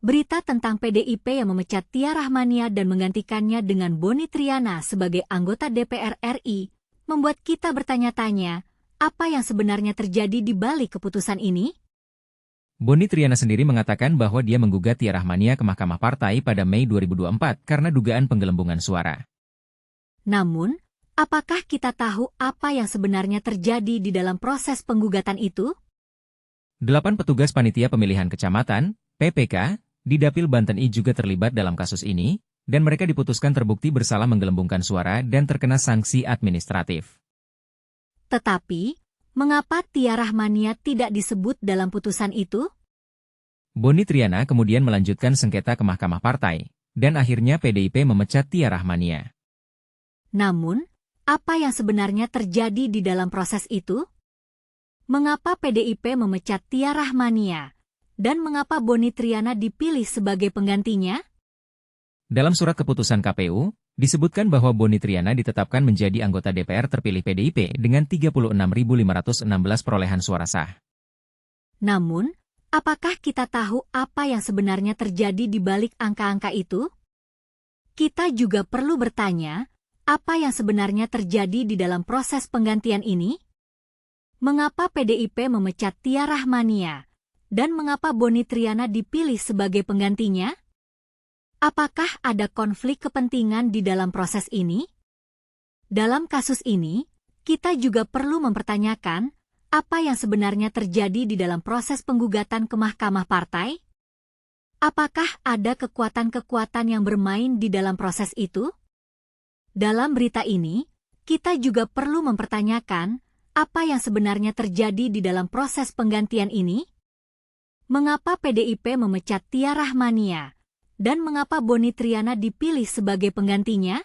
Berita tentang PDIP yang memecat Tia Rahmania dan menggantikannya dengan Boni Triana sebagai anggota DPR RI membuat kita bertanya-tanya, apa yang sebenarnya terjadi di balik keputusan ini? Boni Triana sendiri mengatakan bahwa dia menggugat Tia Rahmania ke Mahkamah Partai pada Mei 2024 karena dugaan penggelembungan suara. Namun, apakah kita tahu apa yang sebenarnya terjadi di dalam proses penggugatan itu? 8 petugas panitia pemilihan kecamatan, PPK, di Dapil Banten I juga terlibat dalam kasus ini, dan mereka diputuskan terbukti bersalah menggelembungkan suara dan terkena sanksi administratif. Tetapi, mengapa Tia Rahmania tidak disebut dalam putusan itu? Boni Triana kemudian melanjutkan sengketa ke Mahkamah Partai, dan akhirnya PDIP memecat Tia Rahmania. Namun, apa yang sebenarnya terjadi di dalam proses itu? Mengapa PDIP memecat Tia Rahmania? Dan mengapa Boni Triana dipilih sebagai penggantinya? Dalam surat keputusan KPU, disebutkan bahwa Boni Triana ditetapkan menjadi anggota DPR terpilih PDIP dengan 36.516 perolehan suara sah. Namun, apakah kita tahu apa yang sebenarnya terjadi di balik angka-angka itu? Kita juga perlu bertanya, apa yang sebenarnya terjadi di dalam proses penggantian ini? Mengapa PDIP memecat Tia Rahmania? Dan mengapa Boni Triana dipilih sebagai penggantinya? Apakah ada konflik kepentingan di dalam proses ini? Dalam kasus ini, kita juga perlu mempertanyakan apa yang sebenarnya terjadi di dalam proses penggugatan ke Mahkamah Partai. Apakah ada kekuatan-kekuatan yang bermain di dalam proses itu? Dalam berita ini, kita juga perlu mempertanyakan apa yang sebenarnya terjadi di dalam proses penggantian ini. Mengapa PDIP memecat Tia Rahmania? Dan mengapa Boni Triana dipilih sebagai penggantinya?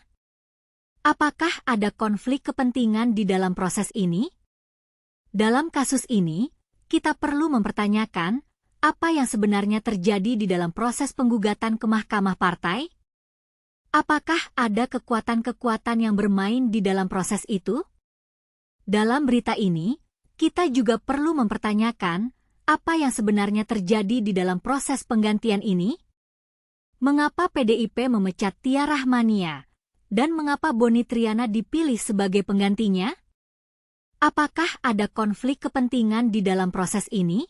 Apakah ada konflik kepentingan di dalam proses ini? Dalam kasus ini, kita perlu mempertanyakan apa yang sebenarnya terjadi di dalam proses penggugatan ke Mahkamah Partai. Apakah ada kekuatan-kekuatan yang bermain di dalam proses itu? Dalam berita ini, kita juga perlu mempertanyakan apa yang sebenarnya terjadi di dalam proses penggantian ini? Mengapa PDIP memecat Tia Rahmania? Dan mengapa Boni Triana dipilih sebagai penggantinya? Apakah ada konflik kepentingan di dalam proses ini?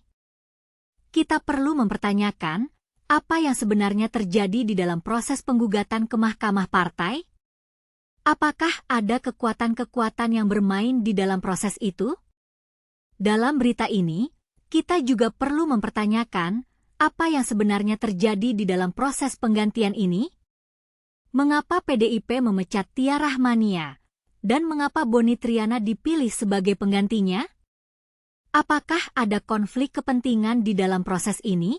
Kita perlu mempertanyakan apa yang sebenarnya terjadi di dalam proses penggugatan ke Mahkamah Partai. Apakah ada kekuatan-kekuatan yang bermain di dalam proses itu? Dalam berita ini, kita juga perlu mempertanyakan apa yang sebenarnya terjadi di dalam proses penggantian ini. Mengapa PDIP memecat Tia Rahmania? Dan mengapa Boni Triana dipilih sebagai penggantinya? Apakah ada konflik kepentingan di dalam proses ini?